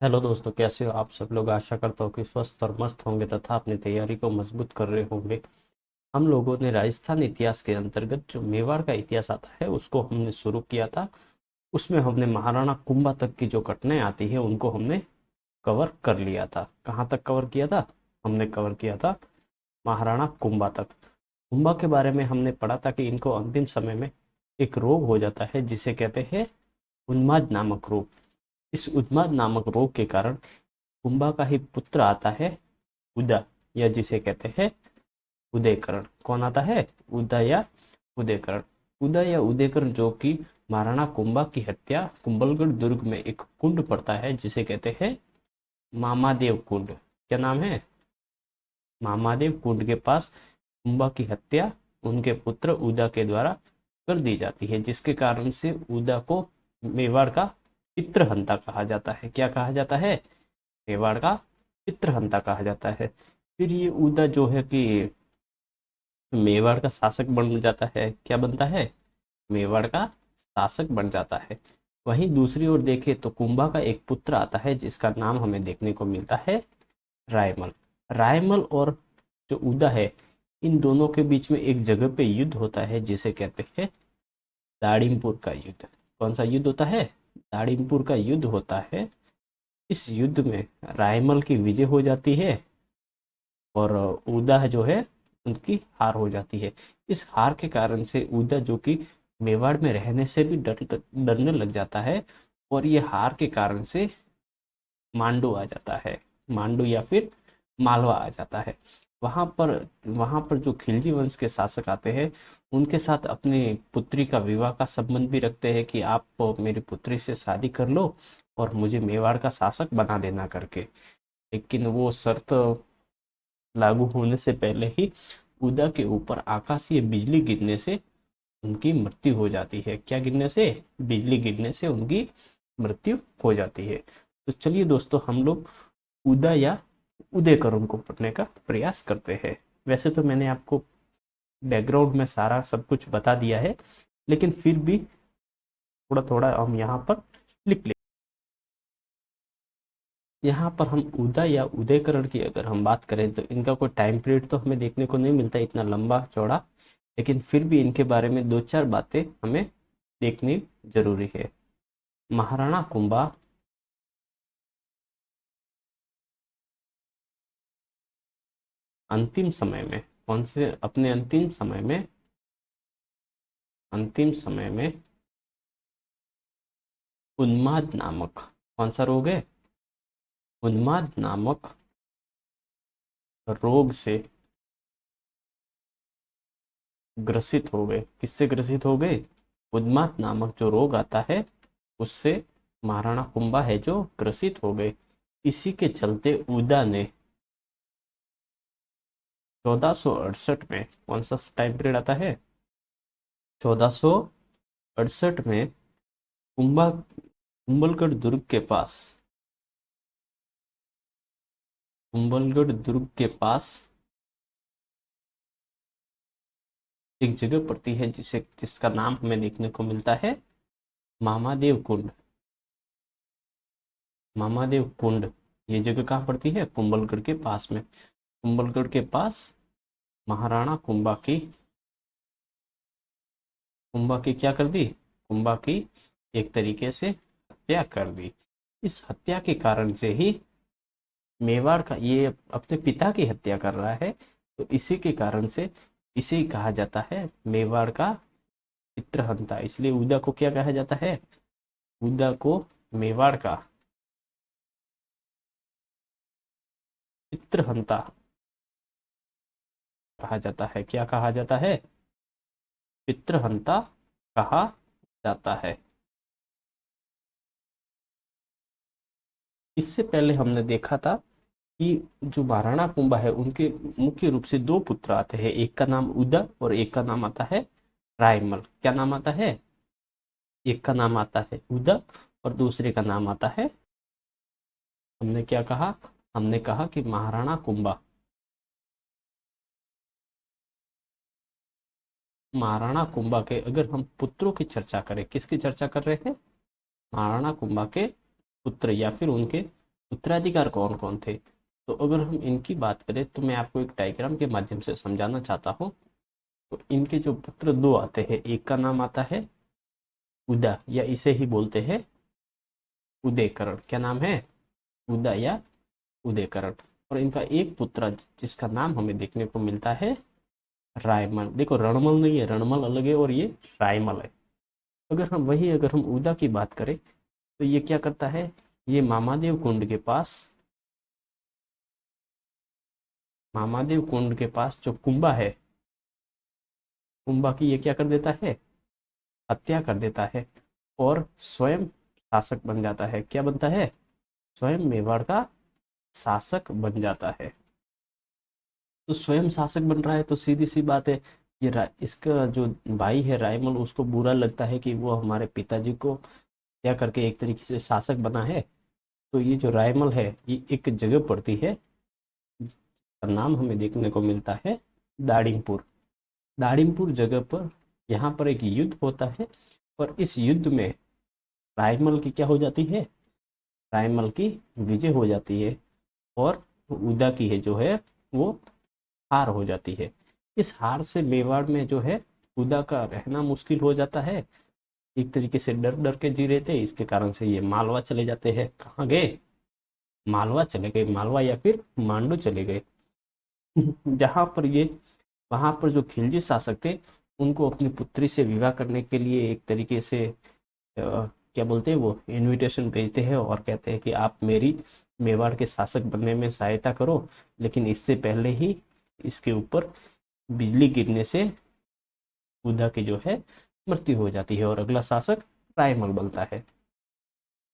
Hello दोस्तों, कैसे हो आप सब लोग। आशा करता हूँ कि स्वस्थ और मस्त होंगे तथा अपनी तैयारी को मजबूत कर रहे होंगे। हम लोगों ने राजस्थान इतिहास के अंतर्गत जो मेवाड़ का इतिहास आता है उसको हमने शुरू किया था। उसमें हमने महाराणा कुंभा तक की जो घटनाएं आती है उनको हमने कवर कर लिया था। कहाँ तक कवर किया था? हमने कवर किया था महाराणा कुंभा तक। कुंभा के बारे में हमने पढ़ा था कि इनको अंतिम समय में एक रोग हो जाता है जिसे कहते हैं उन्माद नामक रोग। इस उन्माद नामक रोग के कारण कुंभा का ही पुत्र आता है उदय, या जिसे कहते हैं उदयकरण। कौन आता है? उदय या उदयकरण। उदय या उदयकरण जो कि महाराणा कुंभा की हत्या कुंभलगढ़ दुर्ग में एक कुंड पड़ता है जिसे कहते हैं मामादेव कुंड। क्या नाम है? मामादेव कुंड के पास कुंभा की हत्या उनके पुत्र उदा के द्वारा कर दी जाती है, जिसके कारण से उदा को मेवाड़ का चित्रहंता कहा जाता है। क्या कहा जाता है? मेवाड़ का चित्रहंता कहा जाता है। फिर ये उदा जो है कि मेवाड़ का शासक बन जाता है। क्या बनता है? मेवाड़ का शासक बन जाता है। वहीं दूसरी ओर देखें तो कुंभा का एक पुत्र आता है जिसका नाम हमें देखने को मिलता है रायमल। रायमल और जो उदा है, इन दोनों के बीच में एक जगह पे युद्ध होता है जिसे कहते हैं दाड़िमपुर का युद्ध। कौन सा युद्ध होता है? दाड़िमपुर का युद्ध होता है। इस युद्ध में रायमल की विजय हो जाती है और उदा जो है उनकी हार हो जाती है। इस हार के कारण से उदा जो कि मेवाड़ में रहने से भी डरने लग जाता है और ये हार के कारण से मांडू आ जाता है। मांडू या फिर मालवा आ जाता है। वहां पर वहां पर जो खिलजी वंश के शासक आते हैं उनके साथ अपनी पुत्री का विवाह का संबंध भी रखते हैं कि आप मेरी पुत्री से शादी कर लो और मुझे मेवाड़ का शासक बना देना करके। लेकिन वो शर्त लागू होने से पहले ही उदा के ऊपर आकाशीय बिजली गिरने से उनकी मृत्यु हो जाती है। क्या गिरने से? बिजली गिरने से उनकी मृत्यु हो जाती है। तो चलिए दोस्तों, हम लोग उदा या उदयकरण को पढ़ने का प्रयास करते हैं। वैसे तो मैंने आपको बैकग्राउंड में सारा सब कुछ बता दिया है, लेकिन फिर भी थोड़ा थोड़ा हम यहाँ पर लिख ले। यहाँ पर हम उदय या उदयकरण की अगर हम बात करें तो इनका कोई टाइम पीरियड तो हमें देखने को नहीं मिलता इतना लंबा चौड़ा, लेकिन फिर भी इनके बारे में दो चार बातें हमें देखनी जरूरी है। महाराणा कुंभा अंतिम समय में, कौन से अपने अंतिम समय में उन्माद नामक, कौन सा रोग है? उन्माद नामक रोग से ग्रसित हो गए। किससे ग्रसित हो गए? उन्माद नामक जो रोग आता है उससे महाराणा कुंभा है जो ग्रसित हो गए। इसी के चलते उदा ने 1468 में, कौन सा टाइम पीरियड आता है? 1468 में कुंभलगढ़ दुर्ग के पास, कुंभलगढ़ दुर्ग के पास एक जगह पड़ती है जिसका नाम हमें देखने को मिलता है मामादेव कुंड। मामादेव कुंड ये जगह कहाँ पड़ती है? कुंभलगढ़ के पास में। कुंभलगढ़ के पास महाराणा कुंभा की क्या कर दी? कुंभा की एक तरीके से हत्या कर दी। इस हत्या के कारण से ही मेवाड़ का, ये अपने पिता की हत्या कर रहा है, तो इसी के कारण से इसे ही कहा जाता है मेवाड़ का चित्रहंता। इसलिए उदा को क्या कहा जाता है? उदा को मेवाड़ का चित्रहंता कहा जाता है। क्या कहा जाता है? चित्रहंता कहा जाता है। इससे पहले हमने देखा था कि जो महाराणा कुंभा है उनके मुख्य रूप से दो पुत्र आते हैं, एक का नाम उदा और एक का नाम आता है रायमल। क्या नाम आता है? एक का नाम आता है उदा और दूसरे का नाम आता है, हमने क्या कहा? हमने कहा कि महाराणा कुंभा, महाराणा कुंभा के अगर हम पुत्रों की चर्चा करें, किसकी चर्चा कर रहे हैं? महाराणा कुंभा के पुत्र या फिर उनके उत्तराधिकार कौन कौन थे? तो अगर हम इनकी बात करें तो मैं आपको एक डायग्राम के माध्यम से समझाना चाहता हूँ। तो इनके जो पुत्र दो आते हैं, एक का नाम आता है उदा, या इसे ही बोलते हैं उदयकरण। क्या नाम है? उदा या उदयकरण। और इनका एक पुत्र जिसका नाम हमें देखने को मिलता है रायमल। देखो, रणमल नहीं है, रणमल अलग है और ये रायमल है। अगर हम उदा की बात करें तो ये क्या करता है, ये मामादेव कुंड के पास जो कुंभा है, कुंभा की ये क्या कर देता है, हत्या कर देता है और स्वयं शासक बन जाता है। क्या बनता है? स्वयं मेवाड़ का शासक बन जाता है। तो स्वयं शासक बन रहा है तो सीधी सी बात है, इसका जो भाई है रायमल, उसको बुरा लगता है कि वो हमारे पिताजी को क्या करके एक तरीके से शासक बना है। तो ये जो रायमल है, ये एक जगह पड़ती है, जिसका नाम हमें देखने को मिलता है दाड़िमपुर। दाड़िमपुर जगह पर यहाँ पर एक युद्ध होता है और इस युद्ध में रायमल की क्या हो जाती है, रायमल की विजय हो जाती है और उदा की है जो है वो हार हो जाती है। इस हार से मेवाड़ में जो है उदा का रहना मुश्किल हो जाता है। एक तरीके से डर डर के जी रहे थे, इसके कारण से ये मालवा चले जाते हैं। कहाँ गए? मालवा चले गए, मालवा या फिर मांडू चले गए। जहाँ पर ये वहां पर जो खिलजी शासक थे, उनको अपनी पुत्री से विवाह करने के लिए एक तरीके से क्या बोलते हैं, वो इनविटेशन भेजते हैं और कहते हैं कि आप मेरी मेवाड़ के शासक बनने में सहायता करो, लेकिन इससे पहले ही इसके ऊपर बिजली गिरने से उदा की जो है मृत्यु हो जाती है और अगला शासक रायमल बनता है।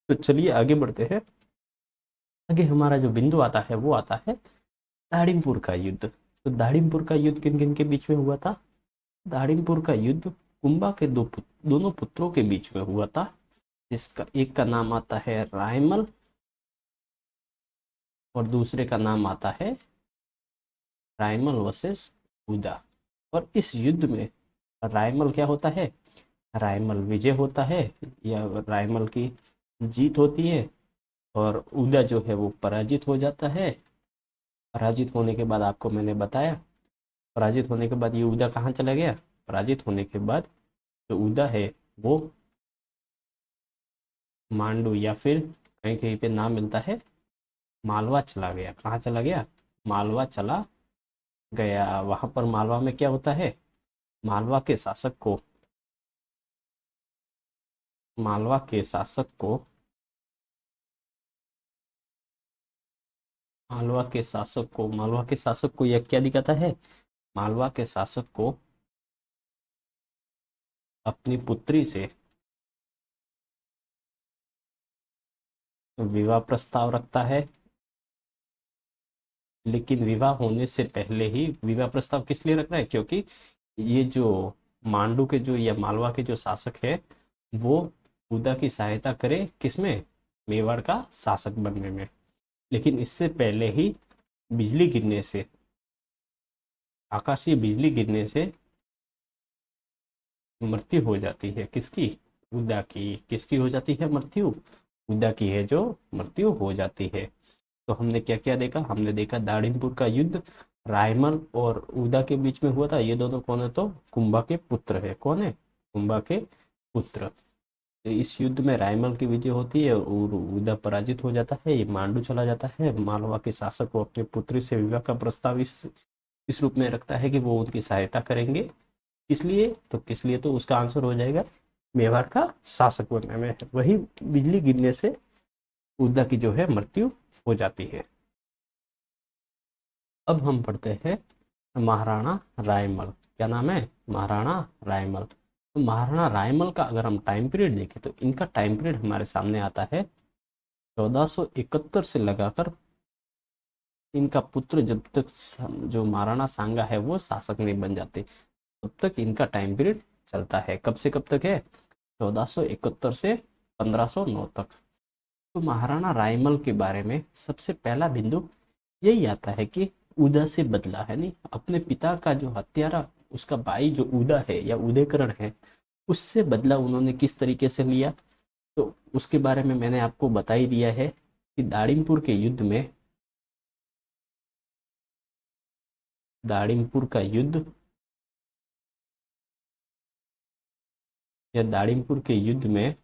तो चलिए आगे बढ़ते हैं। आगे हमारा जो बिंदु आता है वो आता है दाड़िमपुर का युद्ध। तो दाड़िमपुर का युद्ध किन किन के बीच में हुआ था? दाड़िमपुर का युद्ध कुंभा के दोनों पुत्रों के बीच में हुआ था, जिसका एक का नाम आता है रायमल और दूसरे का नाम आता है रायमल वर्सेस उदा। और इस युद्ध में रायमल क्या होता है, रायमल विजय होता है या रायमल की जीत होती है और उदा जो है वो पराजित हो जाता है। पराजित होने के बाद आपको मैंने बताया, पराजित होने के बाद ये उदा कहाँ चला गया? पराजित होने के बाद जो उदा है वो मांडू या फिर कहीं कहीं पे नाम मिलता है मालवा चला गया। कहाँ चला गया? मालवा चला गया। वहां पर मालवा में क्या होता है, मालवा के शासक को मालवा के शासक को मालवा के शासक को यह क्या दिखाता है, मालवा के शासक को अपनी पुत्री से विवाह प्रस्ताव रखता है। लेकिन विवाह होने से पहले ही, विवाह प्रस्ताव किस लिए रख रहा है, क्योंकि ये जो मांडू के जो या मालवा के जो शासक है वो उदा की सहायता करे किसमें, मेवाड़ का शासक बनने में। लेकिन इससे पहले ही बिजली गिरने से, आकाशीय बिजली गिरने से मृत्यु हो जाती है। किसकी? उदा की। किसकी हो जाती है मृत्यु? उदा की है जो मृत्यु हो जाती है। तो हमने क्या क्या देखा? हमने देखा दाड़िमपुर का युद्ध रायमल और उदा के बीच में हुआ था। ये दोनों कौन है? तो कुंभा के पुत्र है। कौन है? कुंभा के पुत्र। इस युद्ध में रायमल की विजय होती है और उदा पराजित हो जाता है, ये मांडू चला जाता है। मालवा के शासक को अपने पुत्री से विवाह का प्रस्ताव इस रूप में रखता है कि वो उनकी सहायता करेंगे। किस लिए तो उसका आंसर हो जाएगा मेवाड़ का शासक बनने में। वही बिजली गिरने से उदा की जो है मृत्यु हो जाती है। अब हम पढ़ते हैं महाराणा रायमल। क्या नाम है? महाराणा रायमल। तो महाराणा रायमल का अगर हम टाइम पीरियड देखें तो इनका टाइम पीरियड हमारे सामने आता है 1471 से लगाकर इनका पुत्र जब तक जो महाराणा सांगा है वो शासक नहीं बन जाते, तब तक इनका टाइम पीरियड चलता है। कब से कब तक है? 1471 से 1509 तक। तो महाराणा रायमल के बारे में सबसे पहला बिंदु यही आता है कि उदा से बदला है, नहीं अपने पिता का जो हत्यारा उसका भाई जो उदा है या उदयकरण है, उससे बदला उन्होंने किस तरीके से लिया, तो उसके बारे में मैंने आपको बता ही दिया है। कि दाड़िमपुर के युद्ध में, दाड़िमपुर का युद्ध या दाड़िमपुर के युद्ध में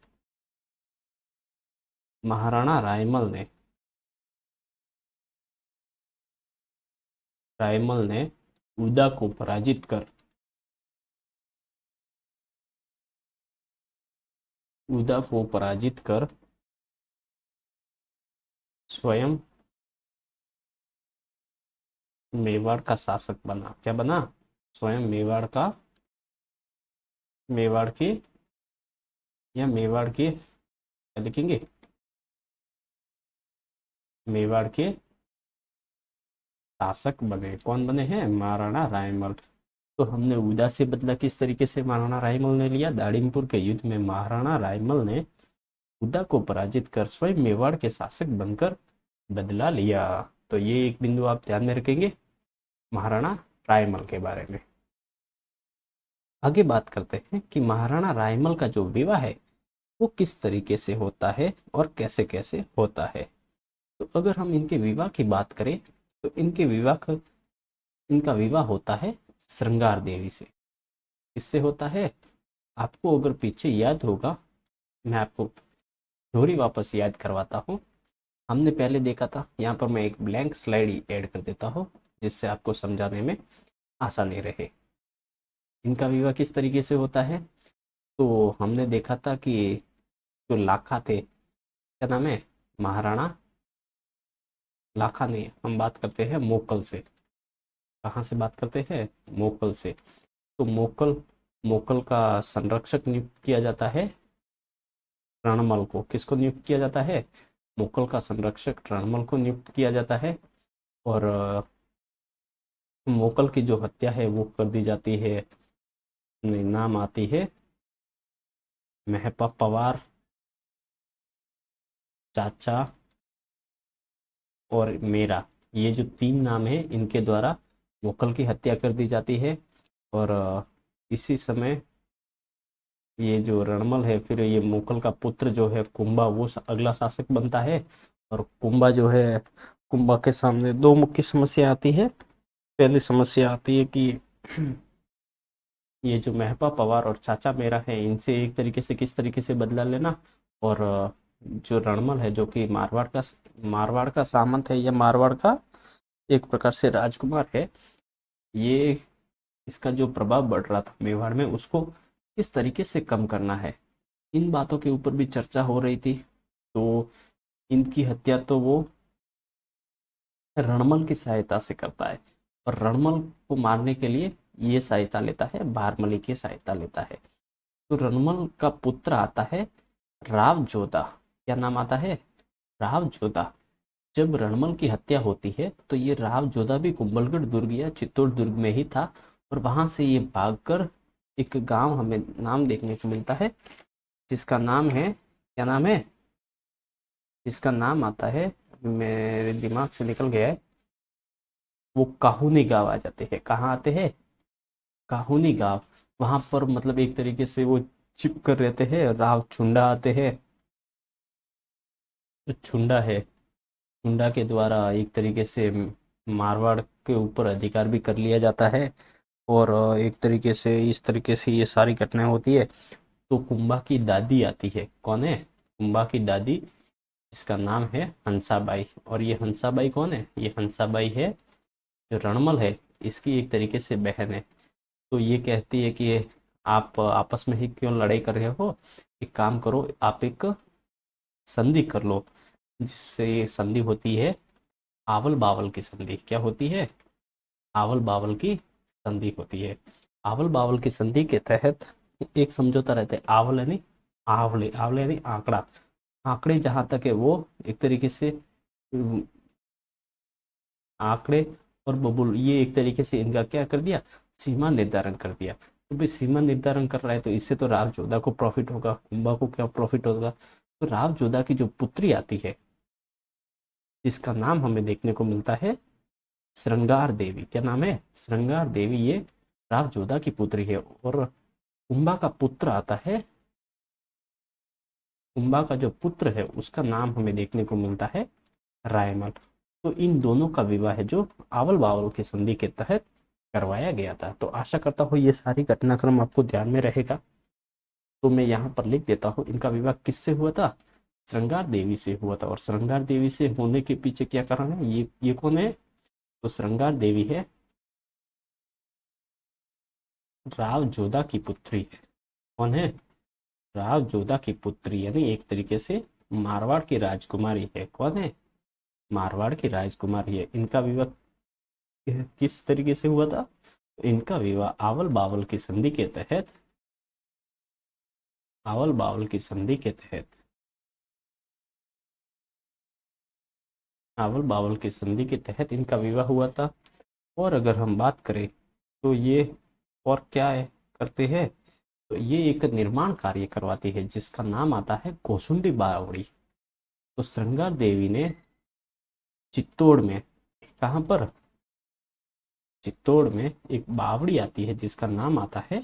महाराणा रायमल ने उदा को पराजित कर, उदा को पराजित कर स्वयं मेवाड़ का शासक बना। क्या बना? स्वयं मेवाड़ के या मेवाड़ के, क्या लिखेंगे, मेवाड़ के शासक बने। कौन बने हैं? महाराणा रायमल। तो हमने उदा से बदला किस तरीके से महाराणा रायमल ने लिया? दाड़िमपुर के युद्ध में महाराणा रायमल ने उदा को पराजित कर स्वयं मेवाड़ के शासक बनकर बदला लिया। तो ये एक बिंदु आप ध्यान में रखेंगे महाराणा रायमल के बारे में। आगे बात करते हैं कि महाराणा रायमल का जो विवाह है वो किस तरीके से होता है और कैसे कैसे होता है। तो अगर हम इनके विवाह की बात करें तो इनका विवाह होता है श्रृंगार देवी से। किससे होता है? आपको अगर पीछे याद होगा, मैं आपको थ्योरी वापस याद करवाता हूँ। हमने पहले देखा था, यहाँ पर मैं एक ब्लैंक स्लाइड ऐड कर देता हूँ जिससे आपको समझाने में आसानी रहे। इनका विवाह किस तरीके से होता है? तो हमने देखा था कि जो लाखा थे, क्या नाम है, महाराणा लाखा नहीं, हम बात करते हैं मोकल से। कहाँ से बात करते हैं? मोकल से। तो मोकल का संरक्षक नियुक्त किया जाता है रणमल को। किसको नियुक्त किया जाता है? मोकल का संरक्षक रणमल को नियुक्त किया जाता है। और मोकल की जो हत्या है वो कर दी जाती है, नाम आती है महपा पवार, चाचा और मेरा। ये जो 3 नाम है इनके द्वारा मोकल की हत्या कर दी जाती है। और इसी समय ये जो रणमल है, फिर ये मोकल का पुत्र जो है कुंभा, वो अगला शासक बनता है। और कुंभा जो है, कुंभा के सामने 2 मुख्य समस्या आती है। पहली समस्या आती है कि ये जो महपा पवार और चाचा मेरा है, इनसे एक तरीके से किस तरीके से बदला लेना। और जो रणमल है जो कि मारवाड़ का सामंत है या मारवाड़ का एक प्रकार से राजकुमार है, ये इसका जो प्रभाव बढ़ रहा था मेवाड़ में उसको किस तरीके से कम करना है, इन बातों के ऊपर भी चर्चा हो रही थी। तो इनकी हत्या तो वो रणमल की सहायता से करता है, और रणमल को मारने के लिए ये सहायता लेता है, बारमली की सहायता लेता है। तो रणमल का पुत्र आता है राव जोधा। क्या नाम आता है? राव जोधा। जब रणमल की हत्या होती है तो ये राव जोधा भी कुंभलगढ़ दुर्ग या चित्तौड़ दुर्ग में ही था, और वहां से ये भागकर एक गांव हमें नाम देखने को मिलता है जिसका नाम है, क्या नाम है, जिसका नाम आता है, मेरे दिमाग से निकल गया है, वो काहुनी गांव आ जाते हैं। कहाँ आते हैं? काहुनी गांव। वहां पर मतलब एक तरीके से वो चिप कर रहते हैं। राव छुंडा आते हैं, जो छुंडा है, छुंडा के द्वारा एक तरीके से मारवाड़ के ऊपर अधिकार भी कर लिया जाता है। और एक तरीके से इस तरीके से ये सारी घटनाएं होती है। तो कुंभा की दादी आती है। कौन है? कुंभा की दादी, इसका नाम है हंसाबाई। और ये हंसाबाई कौन है? ये हंसाबाई है जो रणमल है इसकी एक तरीके से बहन है। तो ये कहती है कि आप आपस में ही क्यों लड़ाई कर रहे हो, एक काम करो, आप एक संधि कर लो, जिससे संधि होती है आवल बावल की संधि। क्या होती है? आवल बावल की संधि होती है। आवल बावल की संधि के तहत एक समझौता रहता है। आवल यानी आवले, आवले यानी आंकड़ा, आंकड़े जहां तक है वो एक तरीके से आंकड़े और बबुल, ये एक तरीके से इनका क्या कर दिया, सीमा निर्धारण कर दिया। तो भाई सीमा निर्धारण कर रहा है तो इससे तो राव जोधा को प्रॉफिट होगा, कुंभा को क्या प्रॉफिट होगा। तो राव जोधा की जो पुत्री आती है जिसका नाम हमें देखने को मिलता है श्रृंगार देवी। क्या नाम है? श्रृंगार देवी। ये राव जोधा की पुत्री है। और कुंभा का पुत्र आता है, कुंभा का जो पुत्र है उसका नाम हमें देखने को मिलता है रायमल। तो इन दोनों का विवाह है जो आवल बावल की संधि के तहत करवाया गया था। तो आशा करता हूँ ये सारी घटनाक्रम आपको ध्यान में रहेगा। तो मैं यहाँ पर लिख देता हूँ, इनका विवाह किससे हुआ था? श्रृंगार देवी से हुआ था। और श्रृंगार देवी से होने के पीछे क्या कारण है? ये कौन है? तो श्रृंगार देवी है राव जोधा की पुत्री है। कौन है? राव जोधा की पुत्री, यानी एक तरीके से मारवाड़ की राजकुमारी है। कौन है? मारवाड़ की राजकुमारी है। इनका विवाह किस तरीके से हुआ था? इनका विवाह आवल बावल की संधि के तहत, आवल बावल की संधि के तहत, आवल बावल की संधि के तहत इनका विवाह हुआ था। और अगर हम बात करें तो ये और क्या है करते हैं? तो ये एक निर्माण कार्य करवाती है जिसका नाम आता है गोसुंडी बावड़ी। तो श्रृंगार देवी ने चित्तौड़ में, कहाँ पर? चित्तौड़ में एक बावड़ी आती है जिसका नाम आता है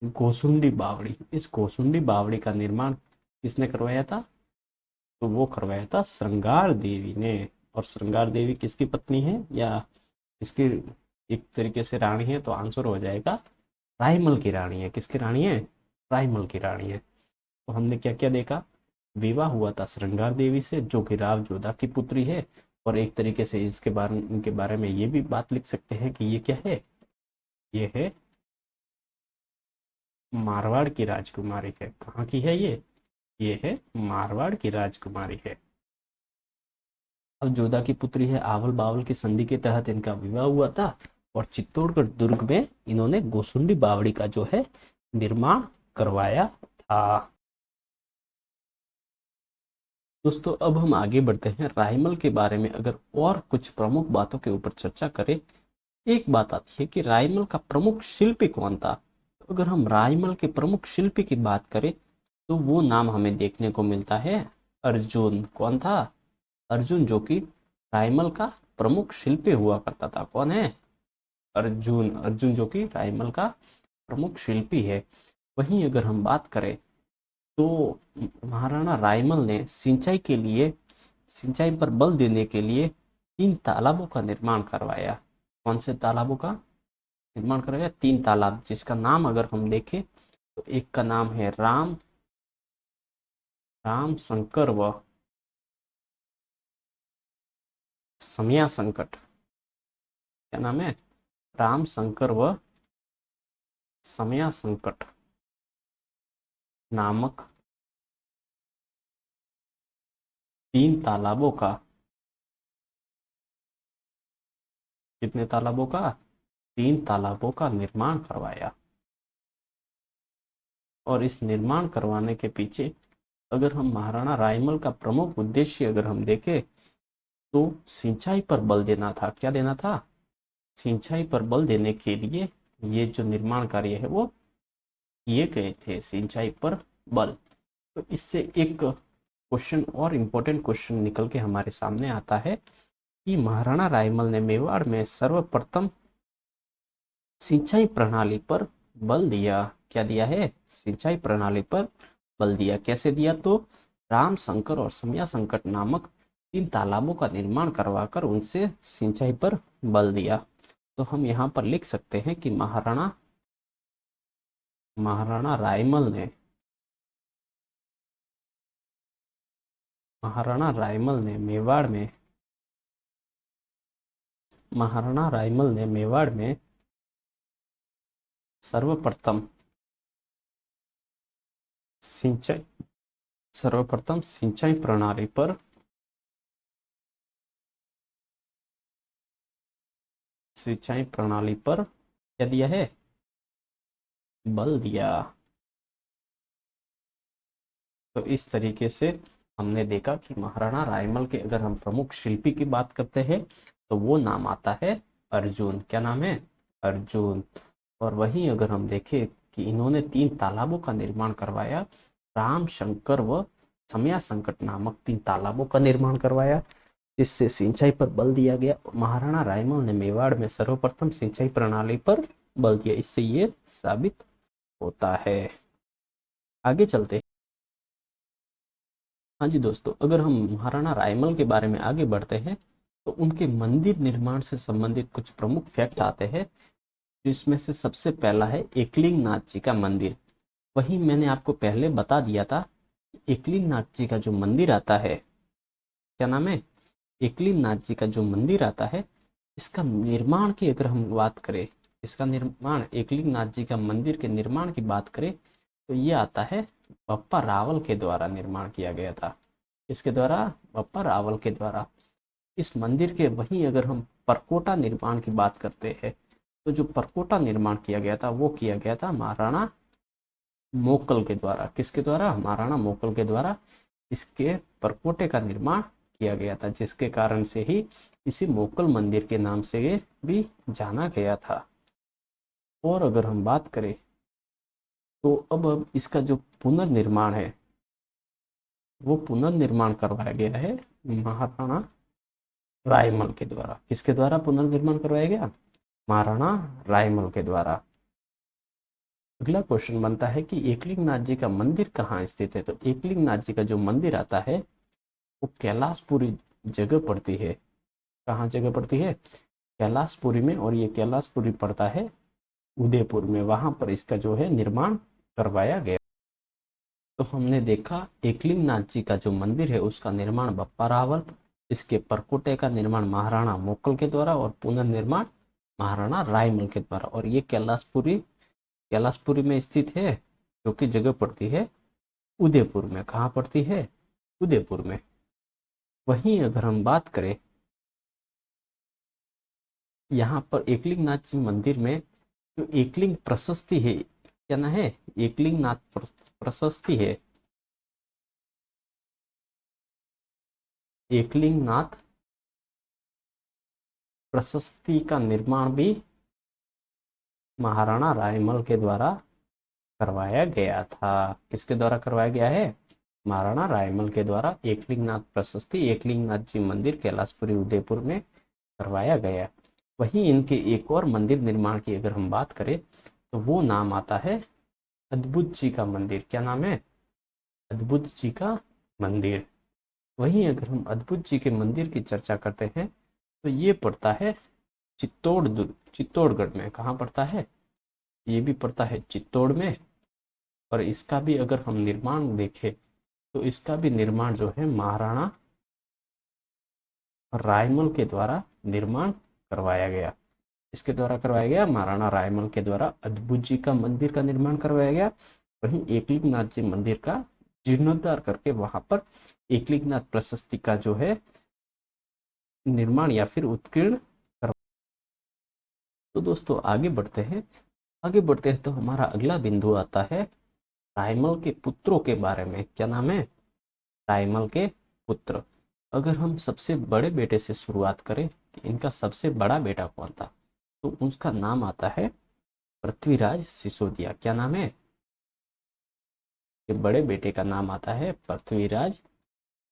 गोसुंडी बावड़ी। इस गोसुंडी बावड़ी का निर्माण किसने करवाया था? तो वो करवाया था श्रृंगार देवी ने। और श्रृंगार देवी किसकी पत्नी है या इसकी एक तरीके से रानी है? तो आंसर हो जाएगा रायमल की रानी है। किसकी रानी है? रायमल की रानी है। तो हमने क्या क्या देखा? विवाह हुआ था श्रृंगार देवी से जो कि राव जोधा की पुत्री है। और एक तरीके से इनके बारे में ये भी बात लिख सकते हैं कि ये क्या है? ये है मारवाड़ की राजकुमारी है। कहाँ की है ये है मारवाड़ की राजकुमारी है। अब जोधा की पुत्री है। आवल बावल की संधि के तहत इनका विवाह हुआ था और चित्तौड़गढ़ दुर्ग में इन्होंने गोसुंडी बावड़ी का जो है निर्माण करवाया था। दोस्तों अब हम आगे बढ़ते हैं। रायमल के बारे में अगर और कुछ प्रमुख बातों के ऊपर चर्चा करें, एक बात आती है कि रायमल का प्रमुख शिल्पी कौन था। अगर हम रायमल के प्रमुख शिल्पी की बात करें तो वो नाम हमें देखने को मिलता है अर्जुन। कौन था? अर्जुन, जो कि रायमल का प्रमुख शिल्पी हुआ करता था। कौन है? अर्जुन। अर्जुन जो कि रायमल का प्रमुख शिल्पी है। वहीं अगर हम बात करें तो महाराणा रायमल ने सिंचाई के लिए, सिंचाई पर बल देने के लिए 3 तालाबों का निर्माण करवाया। कौन से तालाबों का निर्माण करवाया? 3 तालाब, जिसका नाम अगर हम देखें तो एक का नाम है राम शंकर व समया संकट। क्या नाम है? राम शंकर व समया संकट नामक 3 तालाबों का, कितने तालाबों का? 3 तालाबों का निर्माण करवाया। और इस निर्माण करवाने के पीछे अगर हम महाराणा रायमल का प्रमुख उद्देश्य अगर हम देखें तो सिंचाई पर बल देना था। क्या देना था? सिंचाई पर बल देने के लिए ये जो निर्माण कार्य है वो किए गए थे, सिंचाई पर बल। तो इससे एक क्वेश्चन और इम्पोर्टेंट क्वेश्चन निकल के हमारे सामने आता है कि महाराणा रायमल ने मेवाड़ में सर्वप्रथम सिंचाई प्रणाली पर बल दिया। क्या दिया है? सिंचाई प्रणाली पर बल दिया। कैसे दिया? तो राम शंकर और समया संकट नामक 3 तालाबों का निर्माण करवाकर उनसे सिंचाई पर बल दिया। तो हम यहाँ पर लिख सकते हैं कि महाराणा रायमल ने, महाराणा रायमल ने मेवाड़ में, महाराणा रायमल ने मेवाड़ में सर्वप्रथम सिंचाई, सर्वप्रथम सिंचाई प्रणाली पर, सिंचाई प्रणाली पर क्या दिया है? बल दिया। तो इस तरीके से हमने देखा कि महाराणा रायमल के अगर हम प्रमुख शिल्पी की बात करते हैं तो वो नाम आता है अर्जुन। क्या नाम है? अर्जुन। और वहीं अगर हम देखें कि इन्होंने 3 तालाबों का निर्माण करवाया, राम शंकर व समया संकट नामक 3 तालाबों का निर्माण करवाया जिससे सिंचाई पर बल दिया गया। महाराणा रायमल ने मेवाड़ में सर्वप्रथम सिंचाई प्रणाली पर बल दिया। इससे ये साबित होता है। आगे चलते हाँ जी दोस्तों, अगर हम महाराणा रायमल के बारे में आगे बढ़ते हैं तो उनके मंदिर निर्माण से संबंधित कुछ प्रमुख फैक्ट आते हैं। जिसमें से सबसे पहला है एकलिंग नाथ जी का मंदिर। वही मैंने आपको पहले बता दिया था, एकलिंग नाथ जी का जो मंदिर आता है, क्या नाम है, एकलिंग नाथ जी का जो मंदिर आता है, इसका निर्माण की अगर हम बात करें, इसका निर्माण, एकलिंग नाथ जी का मंदिर के निर्माण की बात करें तो ये आता है बप्पा रावल के द्वारा निर्माण किया गया था। इसके द्वारा, बप्पा रावल के द्वारा। इस मंदिर के वहीं अगर हम परकोटा निर्माण की बात करते हैं तो जो परकोटा निर्माण किया गया था वो किया गया था महाराणा मोकल के द्वारा। किसके द्वारा? महाराणा मोकल के द्वारा इसके परकोटे का निर्माण किया गया था, जिसके कारण से ही इसी मोकल मंदिर के नाम से भी जाना गया था। और अगर हम बात करें तो अब इसका जो पुनर्निर्माण है वो पुनर्निर्माण करवाया गया है महाराणा रायमल के द्वारा। किसके द्वारा पुनर्निर्माण करवाया गया? महाराणा रायमल के द्वारा। अगला क्वेश्चन बनता है कि एकलिंग नाथ जी का मंदिर कहाँ स्थित है? तो एकलिंग नाथ जी का जो मंदिर आता है वो कैलाशपुरी जगह पड़ती है। कहाँ जगह पड़ती है? कैलाशपुरी में। और ये कैलाशपुरी पड़ता है उदयपुर में। वहां पर इसका जो है निर्माण करवाया गया। तो हमने देखा एकलिंग नाथ जी का जो मंदिर है उसका निर्माण बप्पा रावल, इसके परकोटे का निर्माण महाराणा मोकल के द्वारा और पुनर्निर्माण महाराणा रायमल के द्वारा। और ये कैलाशपुरी में स्थित है, जो कि जगह पड़ती है उदयपुर में। कहाँ पड़ती है? उदयपुर में। वहीं अगर हम बात करें, यहाँ पर एकलिंग नाथ जी मंदिर में जो एकलिंग प्रशस्ति है, क्या ना है, एकलिंग नाथ प्रशस्ति है, एकलिंग नाथ प्रशस्ति का निर्माण भी महाराणा रायमल के द्वारा करवाया गया था। किसके द्वारा करवाया गया है? महाराणा रायमल के द्वारा एकलिंग नाथ प्रशस्ति, एकलिंग नाथ जी मंदिर कैलाशपुरी उदयपुर में करवाया गया। वहीं इनके एक और मंदिर निर्माण की अगर हम बात करें तो वो नाम आता है अद्भुत जी का मंदिर। क्या नाम है? अद्भुत जी का मंदिर। वहीं अगर हम अद्भुत जी के मंदिर की चर्चा करते हैं तो ये पड़ता है चित्तौड़गढ़ में। कहाँ पड़ता है? ये भी पड़ता है चित्तौड़ में। और इसका भी अगर हम निर्माण देखें तो इसका भी निर्माण जो है महाराणा रायमल के द्वारा निर्माण करवाया गया। इसके द्वारा करवाया गया, महाराणा रायमल के द्वारा अद्भुत जी का मंदिर का निर्माण करवाया गया। वहीं एकलिंग नाथ जी मंदिर का जीर्णोद्धार करके वहां पर एकलिंग नाथ प्रशस्ति का जो है निर्माण या फिर उत्कीर्ण करवा। तो दोस्तों आगे बढ़ते हैं तो हमारा अगला बिंदु आता है रायमल के पुत्रों के बारे में। क्या नाम है? रायमल के पुत्र। अगर हम सबसे बड़े बेटे से शुरुआत करें कि इनका सबसे बड़ा बेटा कौन था, तो उसका नाम आता है पृथ्वीराज सिसोदिया। क्या नाम है? ये बड़े बेटे का नाम आता है पृथ्वीराज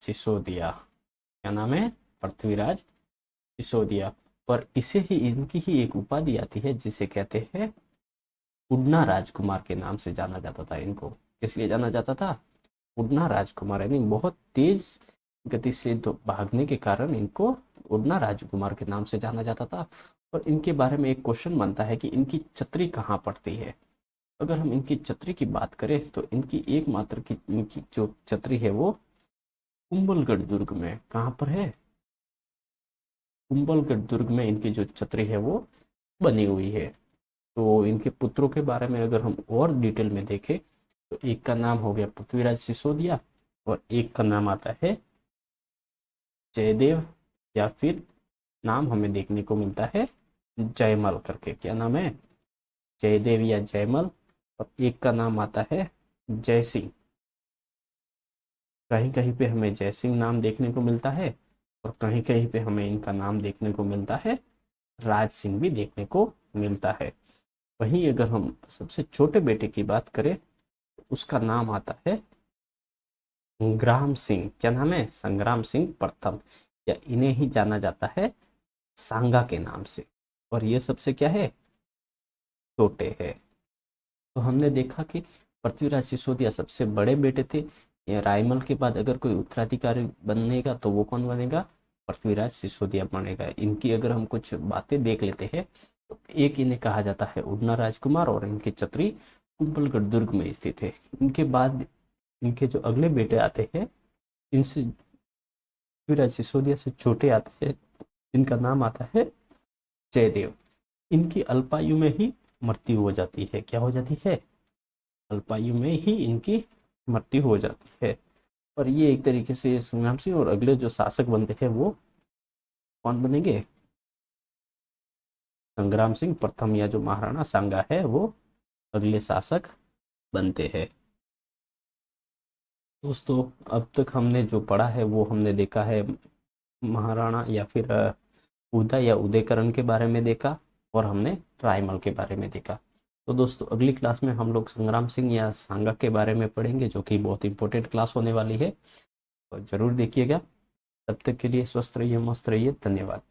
सिसोदिया। क्या नाम है? पृथ्वीराज सिसोदिया। पर इसे ही, इनकी ही एक उपाधि आती है जिसे कहते हैं उड़ना राजकुमार के नाम से जाना जाता था इनको। किस लिए जाना जाता था? उड़ना राजकुमार, यानी बहुत तेज गति से भागने के कारण इनको उड़ना राजकुमार के नाम से जाना जाता था। और इनके बारे में एक क्वेश्चन बनता है कि इनकी छतरी कहाँ पड़ती है। अगर हम इनकी छतरी की बात करें तो इनकी एकमात्र की इनकी जो छतरी है वो कुंभलगढ़ दुर्ग में। कहाँ पर है? कुंभलगढ़ दुर्ग में इनकी जो छतरी है वो बनी हुई है। तो इनके पुत्रों के बारे में अगर हम और डिटेल में देखें तो एक का नाम हो गया पृथ्वीराज सिसोदिया और एक का नाम आता है जयदेव, या फिर नाम हमें देखने को मिलता है जयमल करके। क्या नाम है? जयदेव या जयमल। और एक का नाम आता है जय सिंह। कहीं कहीं पे हमें जय सिंह नाम देखने को मिलता है और कहीं कहीं पे हमें इनका नाम देखने को मिलता है राज सिंह भी देखने को मिलता है। वहीं अगर हम सबसे छोटे बेटे की बात करें तो उसका नाम आता है संग्राम सिंह। क्या नाम है? संग्राम सिंह प्रथम, या इन्हें ही जाना जाता है सांगा के नाम से। और ये सबसे क्या है? छोटे हैं। तो हमने देखा कि पृथ्वीराज सिसोदिया सबसे बड़े बेटे थे या रायमल के बाद अगर कोई उत्तराधिकारी बनेगा तो वो कौन बनेगा? पृथ्वीराज सिसोदिया बनेगा। इनकी अगर हम कुछ बातें देख लेते हैं तो एक इन्हें कहा जाता है उड़ना राजकुमार और इनकी छतरी कुंभलगढ़ दुर्ग में स्थित है। इनके बाद इनके जो अगले बेटे आते हैं, इनसे पृथ्वीराज सिसोदिया से छोटे आते हैं, इनका नाम आता है जयदेव। इनकी अल्पायु में ही मृत्यु हो जाती है। क्या हो जाती है? अल्पायु में ही इनकी मृत्यु हो जाती है। और ये एक तरीके से संग्राम सिंह और अगले जो शासक बनते हैं वो कौन बनेंगे? संग्राम सिंह प्रथम या जो महाराणा सांगा है वो अगले शासक बनते हैं। दोस्तों, अब तक हमने जो पढ़ा है वो हमने देखा है महाराणा या फिर उदय या उदयकरण के बारे में देखा, और हमने रायमल के बारे में देखा। तो दोस्तों, अगली क्लास में हम लोग संग्राम सिंह या सांगा के बारे में पढ़ेंगे, जो कि बहुत इंपॉर्टेंट क्लास होने वाली है। तो जरूर देखिएगा। तब तक के लिए स्वस्थ रहिए, मस्त रहिए। धन्यवाद।